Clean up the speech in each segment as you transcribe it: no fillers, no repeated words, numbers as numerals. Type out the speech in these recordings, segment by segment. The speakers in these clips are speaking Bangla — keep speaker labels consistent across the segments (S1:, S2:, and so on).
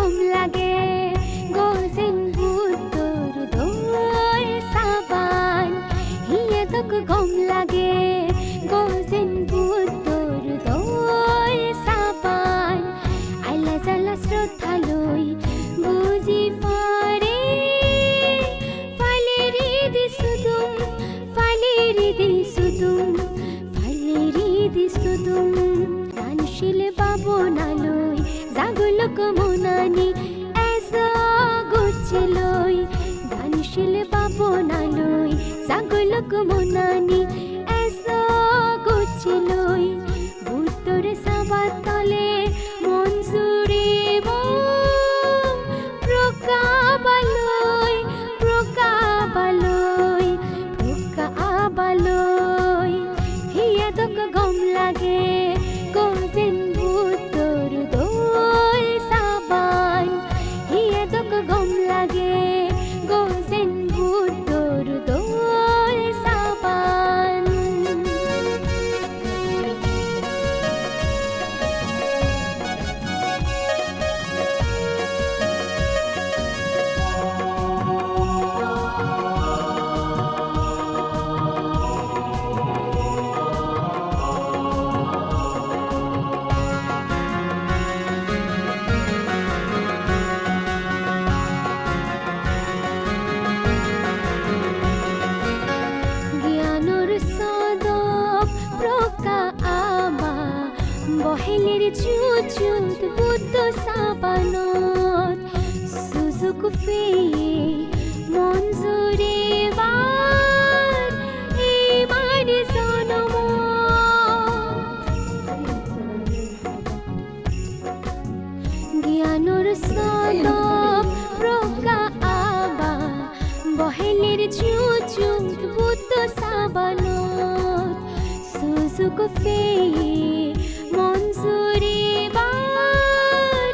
S1: গম লাগে গোজেন বুতর দোল সাবান হিয়ে তোক গম লাগে গোজেন বুতর দোল সাবান আইলা জালা শ্রদ্ধা লই বুঝি পারে ফালেরি দিসুদুম ফালেরি দিসুদুম ফালেরি দিসুদুম দানশীল বাবনালই জাগলক মনানি এসা গুছলই দানশীল বাবনালই জাগলক মনানি এসা গুছলই বুতর সাবাত তলে মনসুরে মম প্রকাবালই প্রকাবালই প্রকাবালই হিয়া তোক গম লাগে গোজেন বুতর দোল সাবান হিয়া তোক গম লাগে গোজেন বুতর দোল সাবান জ্ঞানর সদপ প্রকা আমা বহেলের চুচুত বুদ্ধ সাবানত সুজুক ফেয়ে মঞ্জুরে বার এবার জনম জ্ঞানর সদপ প্রকা আবা বহেলের চুচুত বুদ্ধ সাবানত সুজুক ফেয়ে মঞ্জুরে বার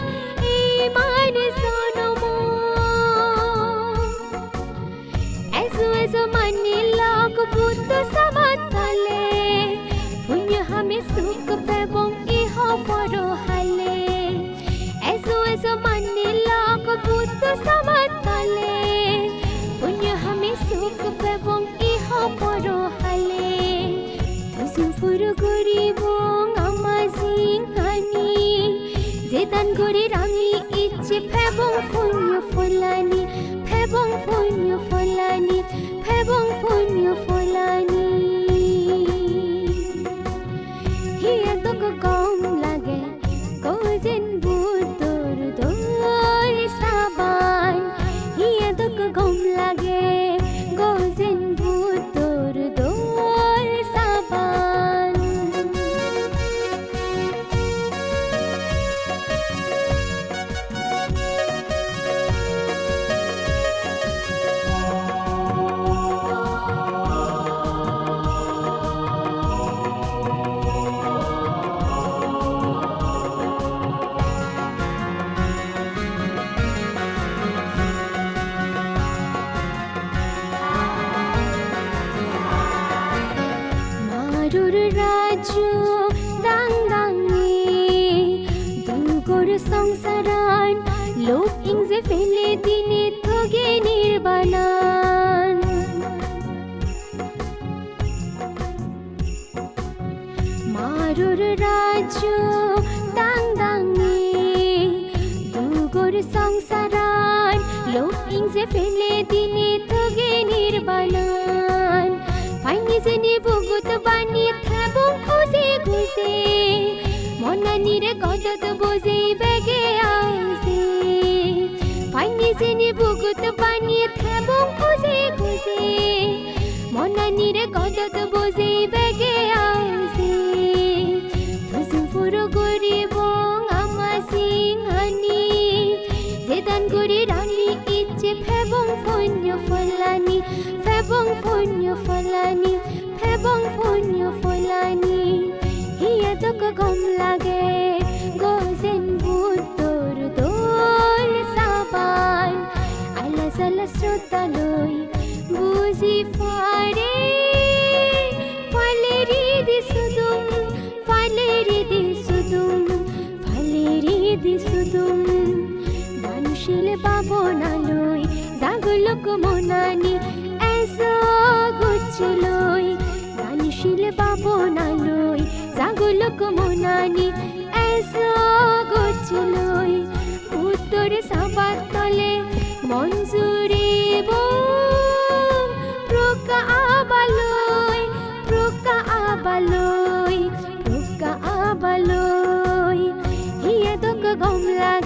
S1: এবার জনম এজো মানে লাগ বুদ্ধ সাবাত তলে পুণ্য হামে সুখ পেবং ইহ পর হালে এজো মানে লাগ বুদ্ধ সাবাত তলে পুণ্য হামে সুখ পেবং ইহ পর হালে তুজুফুর গরিব আমাজিং হানি যেদান গরির আমি ইচ্ছে ফেবং পুণ্য ফলানি ফেবং পুণ্য ফলানি ফেবং পুণ্য ফলানি হিয়া তোক গম লাগে গোজেন বুতর দোল সাবান হিয়া তোক গম লাগে গোজেন বুতর দোল সাবান মারুর রাজ্য দাং দাঙে দুগর সংসারান লোক ইংজে ফেলে দিনে থগে নির্বাণান মারুর রাজ্য দাং দাঙে দুগর সংসারান লোক ইংজে ফেলে দিনে থগে নির্বাণান ফাইনি জেনে বুগুত বানিয়ে থাবো খুঁজে খুঁজে মনানিরে গদত বোঝে বেগে আউজে ফাইনি জেনে বুগুত বানিয়ে থাবো খুঁজে খুঁজে মনানিরে গদত বোঝে বেগে আউজে তুজুফুর গরিব আমাজিং হানি যেদান গরির আমি ইচ্ছে ফেবং পুণ্য ফলানি ফেবং পুণ্য ফলানি ফেবং পুণ্য ফলানি হিয়া তোক গম লাগে গোজেন বুতর দোল সাবান আইলা জালা শ্রদ্ধা লই বুঝি পারে ফালেরি দিসুদুম ফালেরি দিসুদুম ফালেরি দিসুদুম দানুশীল বাবনালয় জাগলুক মনানি এসো গুছলই দানুশীল বাবনালয় জাগলুক মনানি এসো গুছলই উত্তর সাবার তলে মঞ্জুরি প্রকা আবালয় প্রকা আবালয় প্রকা আবালয় হিয়া দক গমলা